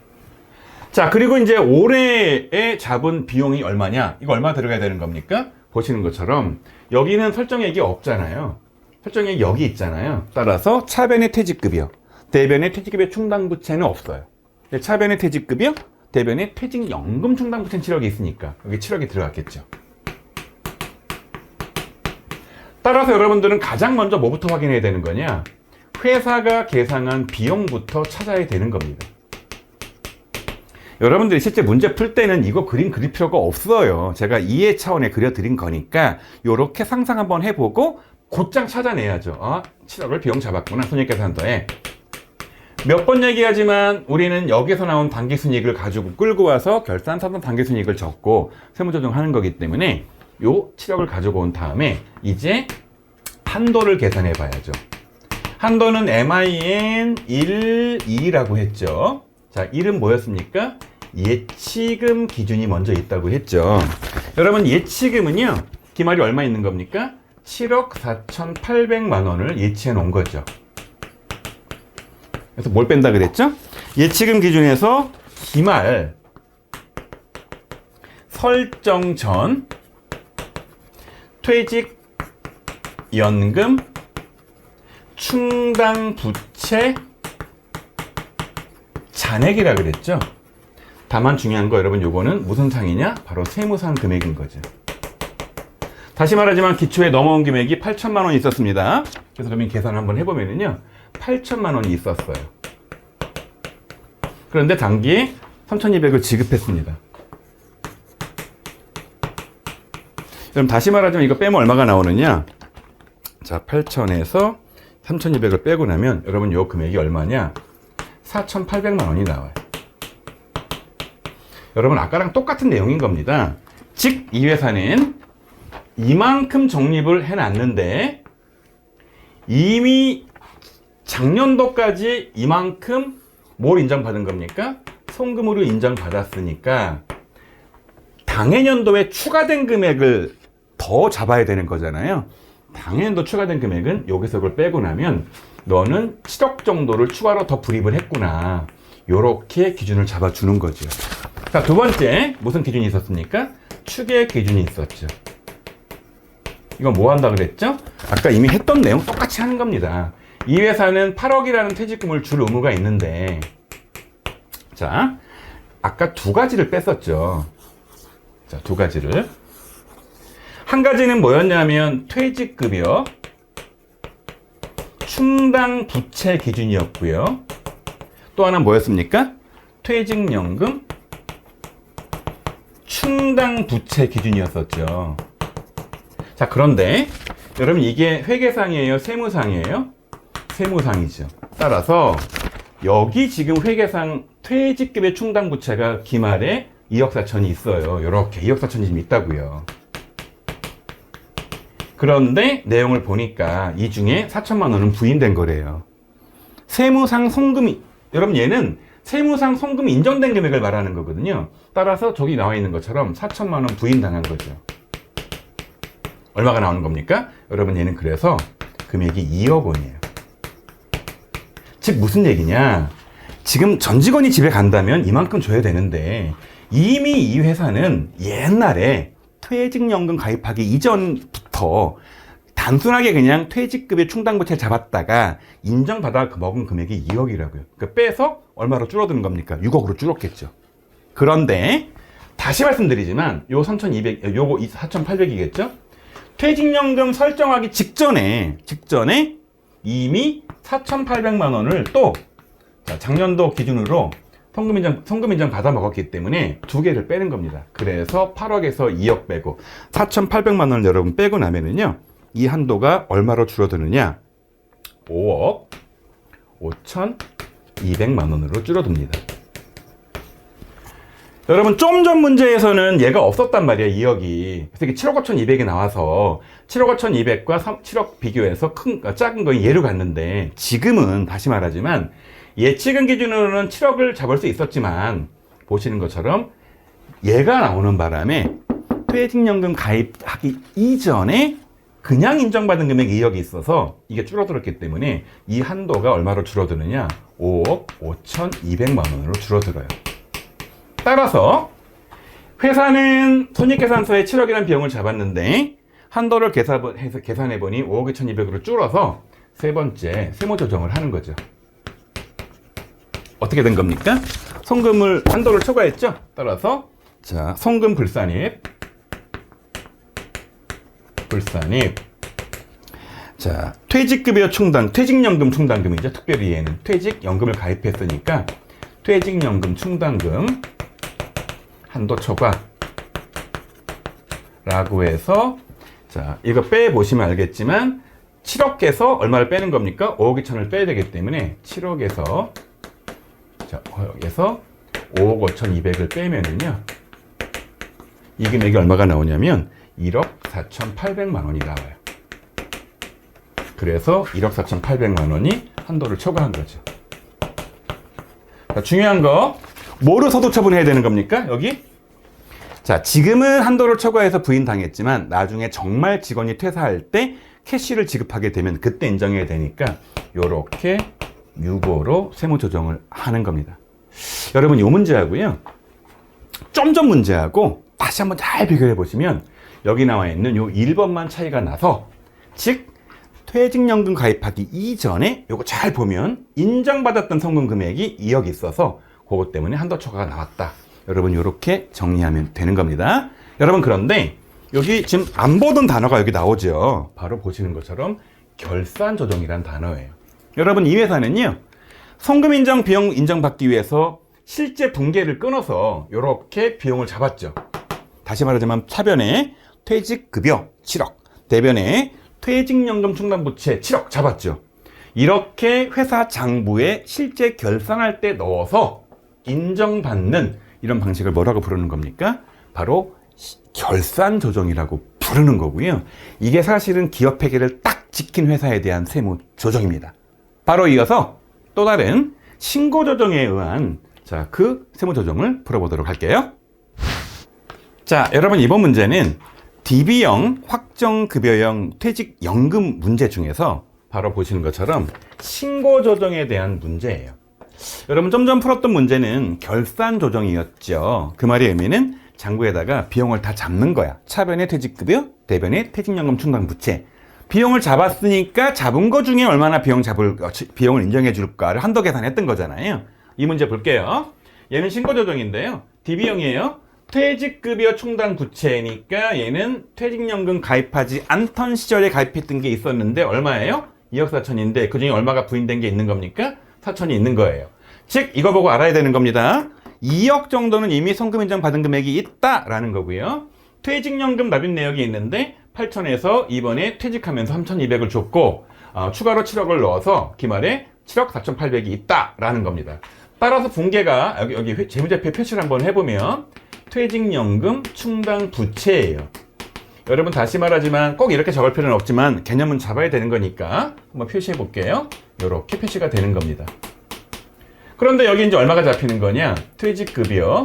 자, 그리고 이제 올해에 잡은 비용이 얼마냐? 이거 얼마 들어가야 되는 겁니까? 보시는 것처럼 여기는 설정액이 없잖아요. 설정액이 여기 있잖아요. 따라서 차변의 퇴직급여, 대변의 퇴직급여 충당부채는 없어요. 차변의 퇴직급여, 대변의 퇴직연금 충당부채는 7억이 있으니까 여기 7억이 들어갔겠죠. 따라서 여러분들은 가장 먼저 뭐부터 확인해야 되는 거냐? 회사가 계상한 비용부터 찾아야 되는 겁니다. 여러분들이 실제 문제 풀 때는 이거 그림 그릴 필요가 없어요. 제가 이해 차원에 그려드린 거니까 이렇게 상상 한번 해보고 곧장 찾아내야죠. 7억을 비용 잡았구나, 손익계산서에. 몇 번 얘기하지만 우리는 여기서 나온 단기순이익을 가지고 끌고 와서 결산사선 단기순이익을 적고 세무조정하는 거기 때문에 요 7억을 가지고 온 다음에 이제 한도를 계산해 봐야죠. 한도는 MIN 1, 2라고 했죠. 자, 1은 뭐였습니까? 예치금 기준이 먼저 있다고 했죠. 여러분, 예치금은요, 기말이 얼마 있는 겁니까? 7억 4,800만 원을 예치해 놓은 거죠. 그래서 뭘 뺀다 그랬죠? 예치금 기준에서 기말 설정 전 퇴직연금 충당 부채 잔액이라 그랬죠. 다만 중요한 거 여러분, 요거는 무슨 상이냐? 바로 세무상 금액인 거죠. 다시 말하지만 기초에 넘어온 금액이 8천만 원이 있었습니다. 그래서 그러면 계산 한번 해보면요, 8천만 원이 있었어요. 그런데 당기에 3,200을 지급했습니다. 그럼 다시 말하자면 이거 빼면 얼마가 나오느냐? 자, 8천에서 3,200을 빼고 나면 여러분 요 금액이 얼마냐? 4,800만 원이 나와요. 여러분 아까랑 똑같은 내용인 겁니다. 즉 이 회사는 이만큼 적립을 해놨는데 이미 작년도까지 이만큼 뭘 인정받은 겁니까? 송금으로 인정받았으니까 당해년도에 추가된 금액을 더 잡아야 되는 거잖아요. 당해년도 추가된 금액은 여기서 그걸 빼고 나면 너는 7억 정도를 추가로 더 불입을 했구나, 요렇게 기준을 잡아주는 거죠. 자, 두 번째 무슨 기준이 있었습니까? 추계 기준이 있었죠. 이건 뭐 한다 그랬죠? 아까 이미 했던 내용 똑같이 하는 겁니다. 이 회사는 8억이라는 퇴직금을 줄 의무가 있는데, 자, 아까 두 가지를 뺐었죠. 자, 두 가지를. 한 가지는 뭐였냐면 퇴직급여 충당 부채 기준이었고요. 또 하나는 뭐였습니까? 퇴직연금 충당 부채 기준이었었죠. 자, 그런데 여러분 이게 회계상이에요, 세무상이에요? 세무상이죠. 따라서 여기 지금 회계상 퇴직급여 충당 부채가 기말에 2억 4천이 있어요. 이렇게 2억 4천이 지금 있다고요. 그런데 내용을 보니까 이 중에 4천만 원은 부인된 거래요. 세무상 송금이, 여러분 얘는 세무상 송금이 인정된 금액을 말하는 거거든요. 따라서 저기 나와 있는 것처럼 4천만 원 부인당한 거죠. 얼마가 나오는 겁니까? 여러분 얘는 그래서 금액이 2억 원이에요. 즉 무슨 얘기냐? 지금 전 직원이 집에 간다면 이만큼 줘야 되는데 이미 이 회사는 옛날에 퇴직연금 가입하기 이전부터 단순하게 그냥 퇴직급여 충당부채를 잡았다가 인정받아 먹은 금액이 2억이라고요. 그러니까 빼서 얼마로 줄어드는 겁니까? 6억으로 줄었겠죠. 그런데 다시 말씀드리지만 요 3,200, 요거 4,800이겠죠? 퇴직연금 설정하기 직전에 이미 4,800만 원을 또 작년도 기준으로 송금 인정 받아 먹었기 때문에 두 개를 빼는 겁니다. 그래서 8억에서 2억 빼고 4,800만 원을 여러분 빼고 나면은요, 이 한도가 얼마로 줄어드느냐? 5억 5,200만 원으로 줄어듭니다. 여러분 좀 전 문제에서는 얘가 없었단 말이에요, 2억이. 그래서 이게 7억 5,200이 나와서 7억 5,200과 7억 비교해서 작은 거에 얘를 갔는데, 지금은 다시 말하지만 예치금 기준으로는 7억을 잡을 수 있었지만 보시는 것처럼 얘가 나오는 바람에 퇴직연금 가입하기 이전에 그냥 인정받은 금액이 2억이 있어서 이게 줄어들었기 때문에 이 한도가 얼마로 줄어드느냐? 5억 5,200만 원으로 줄어들어요. 따라서 회사는 손익계산서에 7억이라는 비용을 잡았는데 한도를 계산해보니 5억 2,200으로 줄어서 세 번째 세무조정을 하는 거죠. 어떻게 된 겁니까? 송금을 한도를 초과했죠? 따라서 자, 송금 불산입 자, 퇴직급여 충당, 퇴직연금 충당금이죠. 특별히 얘는 퇴직연금을 가입했으니까 퇴직연금 충당금 한도 초과 라고 해서, 자, 이거 빼보시면 알겠지만 7억에서 얼마를 빼는 겁니까? 5억 2천을 빼야 되기 때문에 7억에서 자, 여기서 5억 5,200을 빼면은요, 이 금액이 얼마가 나오냐면 1억 4,800만 원이 나와요. 그래서 1억 4,800만 원이 한도를 초과한 거죠. 자, 중요한 거, 뭐로 서도 처분해야 되는 겁니까? 여기? 자, 지금은 한도를 초과해서 부인당했지만 나중에 정말 직원이 퇴사할 때 캐시를 지급하게 되면 그때 인정해야 되니까 요렇게 6호로 세무조정을 하는 겁니다. 여러분 이 문제하고요, 좀 전 문제하고 다시 한번 잘 비교해 보시면 여기 나와 있는 요 1번만 차이가 나서, 즉 퇴직연금 가입하기 이전에 요거 잘 보면 인정받았던 성금 금액이 2억 있어서 그것 때문에 한도 초과가 나왔다. 여러분 이렇게 정리하면 되는 겁니다. 여러분 그런데 여기 지금 안 보던 단어가 여기 나오죠. 바로 보시는 것처럼 결산 조정이란 단어예요. 여러분 이 회사는요, 성금 인정 비용 인정받기 위해서 실제 분계를 끊어서 이렇게 비용을 잡았죠. 다시 말하자면 차변에 퇴직급여 7억, 대변에 퇴직연금 충당부채 7억 잡았죠. 이렇게 회사 장부에 실제 결산할 때 넣어서 인정받는 이런 방식을 뭐라고 부르는 겁니까? 바로 결산 조정이라고 부르는 거고요. 이게 사실은 기업 회계를 딱 지킨 회사에 대한 세무 조정입니다. 바로 이어서 또 다른 신고 조정에 의한 그 세무 조정을 풀어보도록 할게요. 자, 여러분 이번 문제는 DB형 확정급여형 퇴직연금 문제 중에서 바로 보시는 것처럼 신고 조정에 대한 문제예요. 여러분 좀 전 풀었던 문제는 결산 조정이었죠. 그 말의 의미는 장부에다가 비용을 다 잡는 거야. 차변에 퇴직급여, 대변에 퇴직연금 충당부채. 비용을 잡았으니까 잡은 거 중에 얼마나 비용을 인정해 줄까를 한도 계산했던 거잖아요. 이 문제 볼게요. 얘는 신고 조정인데요. DB형이에요. 퇴직급여 충당부채니까 얘는 퇴직연금 가입하지 않던 시절에 가입했던 게 있었는데 얼마예요? 2억 4천인데 그 중에 얼마가 부인된 게 있는 겁니까? 4천이 있는 거예요. 즉 이거 보고 알아야 되는 겁니다. 2억 정도는 이미 성금 인정 받은 금액이 있다라는 거고요. 퇴직연금 납입 내역이 있는데 8천에서 이번에 퇴직하면서 3,200을 줬고 추가로 7억을 넣어서 기말에 7억 4,800이 있다라는 겁니다. 따라서 분계가 여기 재무제표 표시를 한번 해보면 퇴직연금 충당부채예요. 여러분 다시 말하지만 꼭 이렇게 적을 필요는 없지만 개념은 잡아야 되는 거니까 한번 표시해 볼게요. 이렇게 표시가 되는 겁니다. 그런데 여기 이제 얼마가 잡히는 거냐? 퇴직급여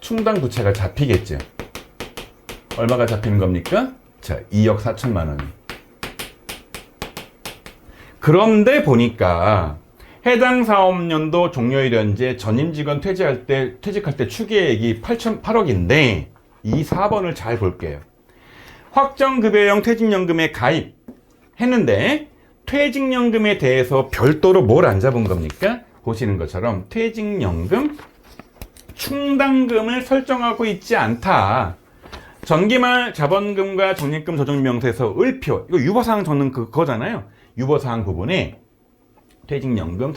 충당부채가 잡히겠죠. 얼마가 잡히는 겁니까? 자, 2억 4천만 원. 그런데 보니까 해당 사업년도 종료일 현재 전임 직원 퇴직할 때 추계액이 8억인데 이 4번을 잘 볼게요. 확정급여형 퇴직연금에 가입했는데 퇴직연금에 대해서 별도로 뭘 안 잡은 겁니까? 보시는 것처럼 퇴직연금 충당금을 설정하고 있지 않다. 전기말 자본금과 적립금 조정명세서 을표, 이거 유보사항 적는 그거잖아요. 유보사항 부분에 퇴직연금,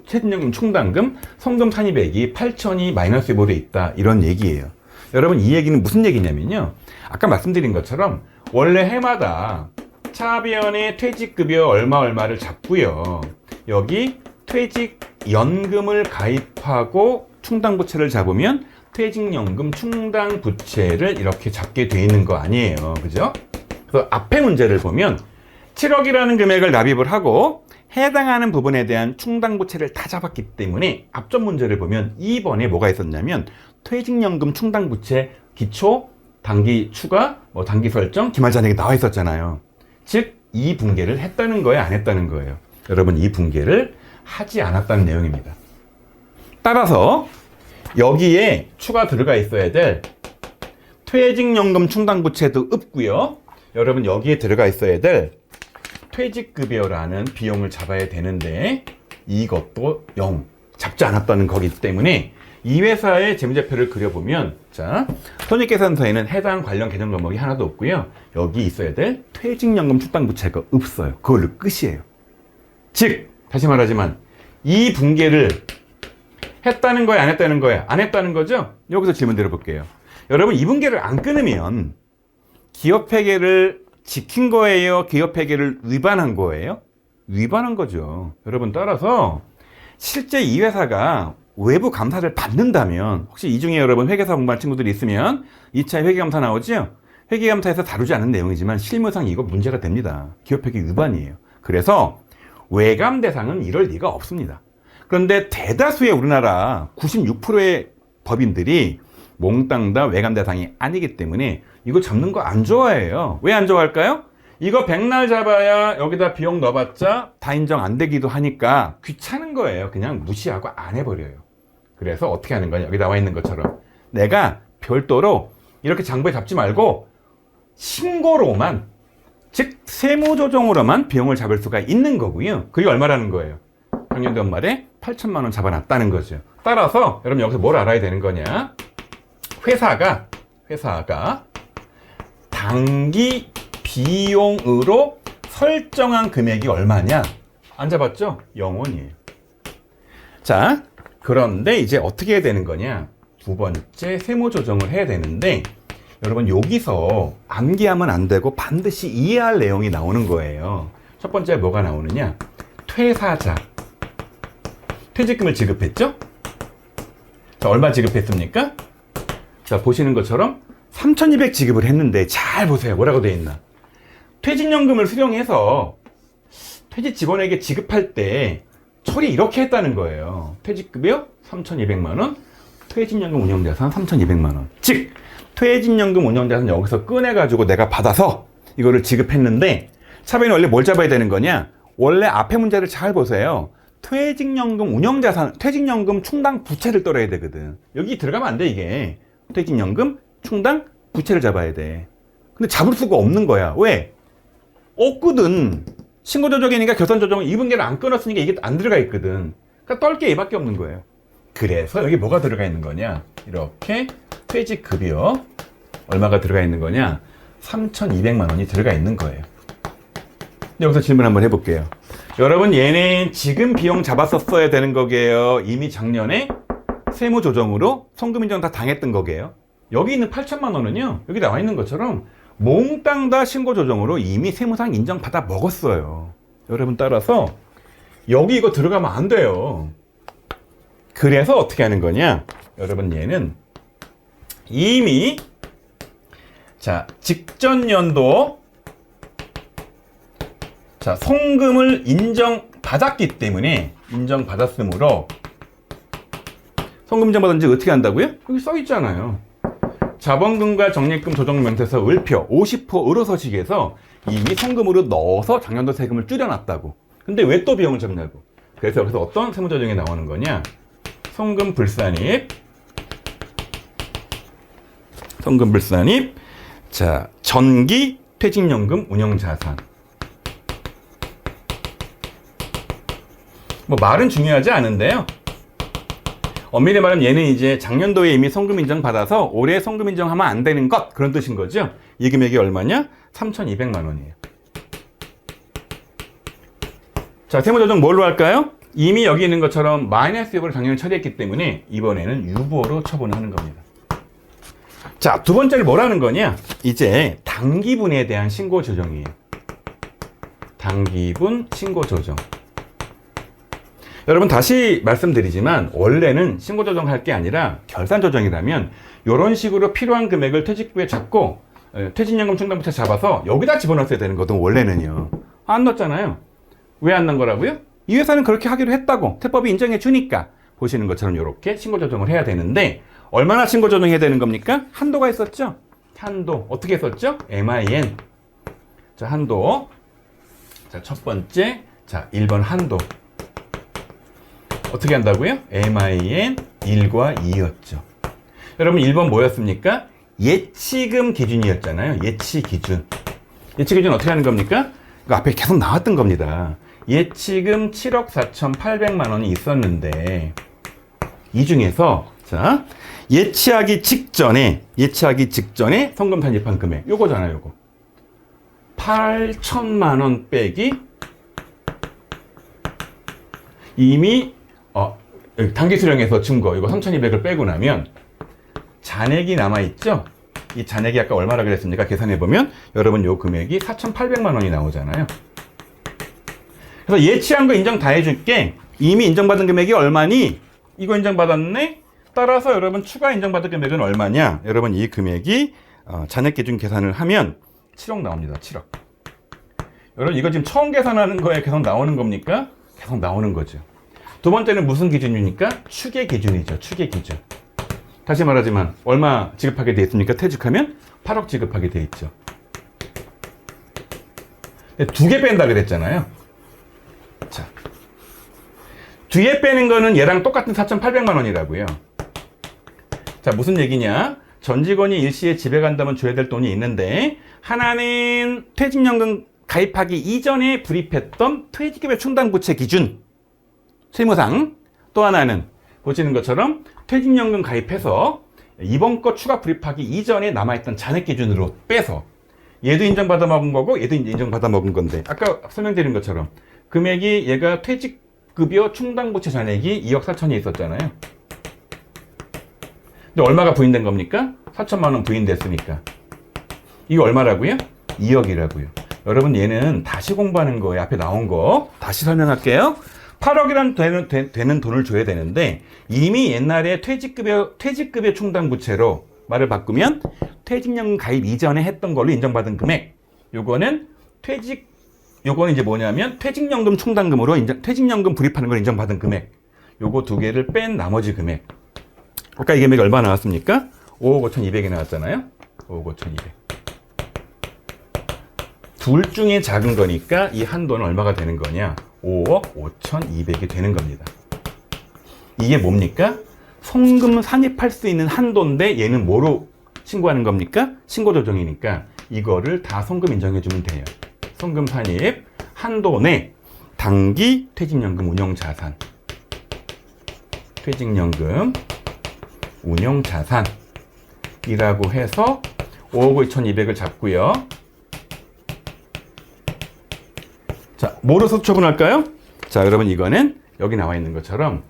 퇴직연금 충당금, 성금 산입액이 8천이 마이너스로 돼 있다. 이런 얘기예요. 여러분 이 얘기는 무슨 얘기냐면요. 아까 말씀드린 것처럼 원래 해마다 차변에 퇴직급여 얼마를 잡고요. 여기 퇴직연금을 가입하고 충당부채를 잡으면 퇴직연금 충당부채를 이렇게 잡게 돼 있는 거 아니에요. 그죠? 그래서 앞에 문제를 보면 7억이라는 금액을 납입을 하고 해당하는 부분에 대한 충당부채를 다 잡았기 때문에 앞전 문제를 보면 2번에 뭐가 있었냐면 퇴직연금 충당부채 기초, 단기 추가, 단기 설정, 기말 잔액이 나와 있었잖아요. 즉, 이 분계를 했다는 거예요, 안 했다는 거예요? 여러분, 이 분계를 하지 않았다는 내용입니다. 따라서 여기에 추가 들어가 있어야 될 퇴직연금 충당부채도 없고요. 여러분, 여기에 들어가 있어야 될 퇴직급여라는 비용을 잡아야 되는데 이것도 0 잡지 않았다는 거기 때문에 이 회사의 재무제표를 그려보면 자, 손익계산서에는 해당 관련 개정 과목이 하나도 없고요. 여기 있어야 될 퇴직연금 충당부채가 없어요. 그걸로 끝이에요. 즉 다시 말하지만 이 분계를 했다는 거예요, 안 했다는 거예요? 안 했다는 거죠? 여기서 질문 드려볼게요. 여러분 이 분계를 안 끊으면 기업회계를 지킨 거예요? 기업회계를 위반한 거예요? 위반한 거죠. 여러분 따라서 실제 이 회사가 외부 감사를 받는다면 혹시 이 중에 여러분 회계사 공부한 친구들이 있으면 2차 회계감사 나오죠? 회계감사에서 다루지 않은 내용이지만 실무상 이거 문제가 됩니다. 기업회계 위반이에요. 그래서 외감 대상은 이럴 리가 없습니다. 그런데 대다수의 우리나라 96%의 법인들이 몽땅 다 외감 대상이 아니기 때문에 이거 잡는 거 안 좋아해요. 왜 안 좋아할까요? 이거 백날 잡아야 여기다 비용 넣어봤자 다 인정 안 되기도 하니까 귀찮은 거예요. 그냥 무시하고 안 해버려요. 그래서 어떻게 하는 거냐? 여기 나와 있는 것처럼 내가 별도로 이렇게 장부에 잡지 말고 신고로만 즉 세무조정으로만 비용을 잡을 수가 있는 거고요. 그게 얼마라는 거예요? 작년도 연말에 8천만 원 잡아놨다는 거죠. 따라서 여러분 여기서 뭘 알아야 되는 거냐? 회사가 당기 비용으로 설정한 금액이 얼마냐? 안 잡았죠? 0원이에요. 자, 그런데 이제 어떻게 해야 되는 거냐? 두 번째 세무조정을 해야 되는데 여러분 여기서 암기하면 안 되고 반드시 이해할 내용이 나오는 거예요. 첫 번째 뭐가 나오느냐? 퇴사자. 퇴직금을 지급했죠? 자, 얼마 지급했습니까? 자, 보시는 것처럼 3,200 지급을 했는데 잘 보세요. 뭐라고 되어 있나? 퇴직연금을 수령해서 퇴직 직원에게 지급할 때 처리 이렇게 했다는 거예요. 퇴직급여 3,200만 원, 퇴직연금 운영자산 3,200만 원. 즉 퇴직연금 운영자산 여기서 꺼내가지고 내가 받아서 이거를 지급했는데 차변이 원래 뭘 잡아야 되는 거냐? 원래 앞에 문제를 잘 보세요. 퇴직연금 운영자산, 퇴직연금 충당 부채를 떨어야 되거든. 여기 들어가면 안 돼, 이게. 퇴직연금 충당 부채를 잡아야 돼. 근데 잡을 수가 없는 거야. 왜? 없거든. 신고조정이니까 결산조정은 2분기를 안 끊었으니까 이게 안 들어가 있거든. 그러니까 떨 게 얘밖에 없는 거예요. 그래서 여기 뭐가 들어가 있는 거냐? 이렇게 퇴직급여 얼마가 들어가 있는 거냐? 3,200만 원이 들어가 있는 거예요. 여기서 질문 한번 해볼게요. 여러분 얘는 지금 비용 잡았었어야 되는 거게요? 이미 작년에 세무조정으로 송금인정 다 당했던 거게요? 여기 있는 8천만 원은요, 여기 나와 있는 것처럼 몽땅 다 신고조정으로 이미 세무상 인정받아 먹었어요. 여러분 따라서 여기 이거 들어가면 안 돼요. 그래서 어떻게 하는 거냐? 여러분 얘는 이미 자 직전 연도 자 송금을 인정받았기 때문에 인정받았으므로 송금 인정받은 지 어떻게 한다고요? 여기 써 있잖아요. 자본금과 적립금 조정 명세서 을표 50호 의료서식에서 이미 송금으로 넣어서 작년도 세금을 줄여놨다고. 근데 왜 또 비용을 잡냐고. 그래서 여기서 어떤 세무조정이 나오는 거냐? 송금 불산입, 자 전기 퇴직연금 운영자산. 뭐 말은 중요하지 않은데요. 엄밀히 말하면 얘는 이제 작년도에 이미 송금 인정 받아서 올해 송금 인정하면 안 되는 것, 그런 뜻인 거죠. 이 금액이 얼마냐? 3,200만 원이에요. 자, 세무조정 뭘로 할까요? 이미 여기 있는 것처럼 마이너스 유보를 작년에 처리했기 때문에 이번에는 유보로 처분을 하는 겁니다. 자, 두 번째를 뭐라는 거냐? 이제 당기분에 대한 신고 조정이에요. 당기분 신고 조정. 여러분 다시 말씀드리지만 원래는 신고 조정할 게 아니라 결산 조정이라면 이런 식으로 필요한 금액을 퇴직부에 잡고 퇴직연금 충당부채 잡아서 여기다 집어넣었어야 되는 거든 원래는요. 안 넣었잖아요. 왜 안 넣은 거라고요? 이 회사는 그렇게 하기로 했다고 태법이 인정해 주니까 보시는 것처럼 이렇게 신고 조정을 해야 되는데 얼마나 신고 조정해야 되는 겁니까? 한도가 있었죠. 한도 어떻게 했었죠? MIN. 자 한도. 자 첫 번째 자 1번 한도. 어떻게 한다고요? MIN 1과 2였죠. 여러분 1번 뭐였습니까? 예치금 기준이었잖아요. 예치 기준. 예치 기준 어떻게 하는 겁니까? 그 앞에 계속 나왔던 겁니다. 예치금 7억 4,800만 원이 있었는데 이 중에서 자 예치하기 직전에 송금 단입한 금액 요거잖아요. 요거 8천만 원 빼기 이미 단기 수령해서 준 거 이거 3,200을 빼고 나면 잔액이 남아있죠? 이 잔액이 아까 얼마라 그랬습니까? 계산해보면 여러분 요 금액이 4,800만 원이 나오잖아요. 그래서 예치한 거 인정 다 해줄게. 이미 인정받은 금액이 얼마니? 이거 인정받았네? 따라서 여러분 추가 인정받은 금액은 얼마냐? 여러분 이 금액이 잔액 기준 계산을 하면 7억 나옵니다. 7억. 여러분 이거 지금 처음 계산하는 거에 계속 나오는 겁니까? 계속 나오는 거죠. 두 번째는 무슨 기준입니까? 추계 기준이죠. 추계 기준. 다시 말하지만 얼마 지급하게 돼 있습니까? 퇴직하면 8억 지급하게 돼 있죠. 두 개 뺀다 그랬잖아요. 자, 뒤에 빼는 거는 얘랑 똑같은 4,800만 원이라고요. 자, 무슨 얘기냐? 전 직원이 일시에 집에 간다면 줘야 될 돈이 있는데, 하나는 퇴직연금 가입하기 이전에 불입했던 퇴직급여 충당부채 기준 세무상, 또 하나는 보시는 것처럼 퇴직연금 가입해서 이번 거 추가 불입하기 이전에 남아있던 잔액 기준으로 빼서, 얘도 인정받아 먹은 거고 얘도 인정받아 먹은 건데, 아까 설명드린 것처럼 금액이 얘가 퇴직급여 충당부채 잔액이 2억 4천이 있었잖아요. 근데 얼마가 부인된 겁니까? 4천만 원 부인됐으니까. 이거 얼마라고요? 2억이라고요. 여러분, 얘는 다시 공부하는 거예요. 앞에 나온 거 다시 설명할게요. 8억이란 되는 돈을 줘야 되는데, 이미 옛날에 퇴직급여 충당부채로 말을 바꾸면 퇴직연금 가입 이전에 했던 걸로 인정받은 금액, 요거는 이제 뭐냐면 퇴직연금 충당금으로 퇴직연금 불입하는 걸 인정받은 금액, 요거 두 개를 뺀 나머지 금액. 아까 이 금액이 얼마 나왔습니까? 5억 5,200이 나왔잖아요. 5억 5,200. 둘 중에 작은 거니까 이 한도는 얼마가 되는 거냐? 5억 5,200이 되는 겁니다. 이게 뭡니까? 송금 산입할 수 있는 한도인데, 얘는 뭐로 신고하는 겁니까? 신고조정이니까 이거를 다 송금 인정해주면 돼요. 송금 산입 한도 내 단기 퇴직연금 운용자산, 퇴직연금 운용자산이라고 해서 5억 5,200을 잡고요. 자, 뭐로 소처분할까요? 자, 여러분, 이거는 여기 나와 있는 것처럼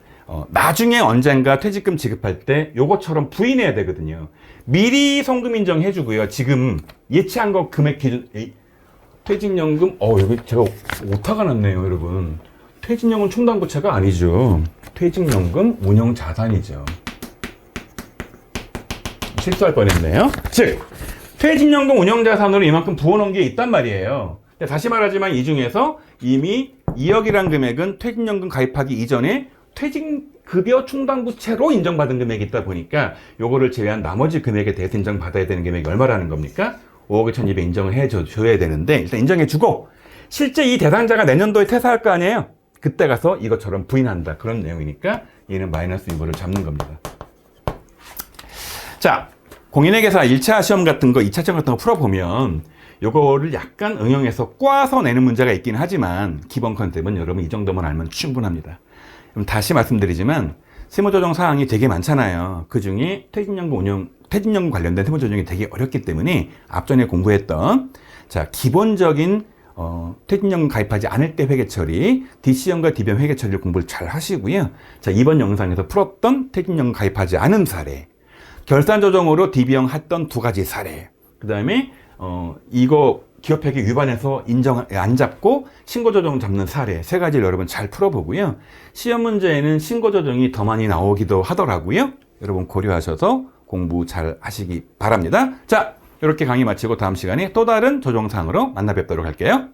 나중에 언젠가 퇴직금 지급할 때 요것처럼 부인해야 되거든요. 미리 송금 인정해주고요. 지금 예치한 거 금액 기준, 퇴직연금, 여기 제가 오타가 났네요, 여러분. 퇴직연금 충당부채가 아니죠. 퇴직연금 운용자산이죠. 실수할 뻔했네요. 즉, 퇴직연금 운용자산으로 이만큼 부어놓은 게 있단 말이에요. 다시 말하지만 이 중에서 이미 2억이란 금액은 퇴직연금 가입하기 이전에 퇴직급여 충당부채로 인정받은 금액이 있다 보니까 요거를 제외한 나머지 금액에 대해서 인정받아야 되는 금액이 얼마라는 겁니까? 5억 2,200 인정을 해줘야 되는데, 일단 인정해주고 실제 이 대상자가 내년도에 퇴사할 거 아니에요? 그때 가서 이것처럼 부인한다, 그런 내용이니까 얘는 마이너스 유보를 잡는 겁니다. 자, 공인회계사 1차 시험 같은 거, 2차 시험 같은 거 풀어보면 요거를 약간 응용해서 꽈서 내는 문제가 있긴 하지만 기본 컨셉은 여러분 이 정도만 알면 충분합니다. 그럼 다시 말씀드리지만 세무조정 사항이 되게 많잖아요. 그 중에 퇴직연금 관련된 세무조정이 되게 어렵기 때문에 앞전에 공부했던, 자, 기본적인 퇴직연금 가입하지 않을 때 회계처리, DC형과 DB형 회계처리를 공부를 잘 하시고요. 자, 이번 영상에서 풀었던 퇴직연금 가입하지 않은 사례, 결산조정으로 DB형 했던 두 가지 사례, 그 다음에 이거 기업회계 위반해서 인정 안 잡고 신고조정 잡는 사례, 세 가지를 여러분 잘 풀어보고요. 시험 문제에는 신고조정이 더 많이 나오기도 하더라고요. 여러분 고려하셔서 공부 잘 하시기 바랍니다. 자, 이렇게 강의 마치고 다음 시간에 또 다른 조정사항으로 만나 뵙도록 할게요.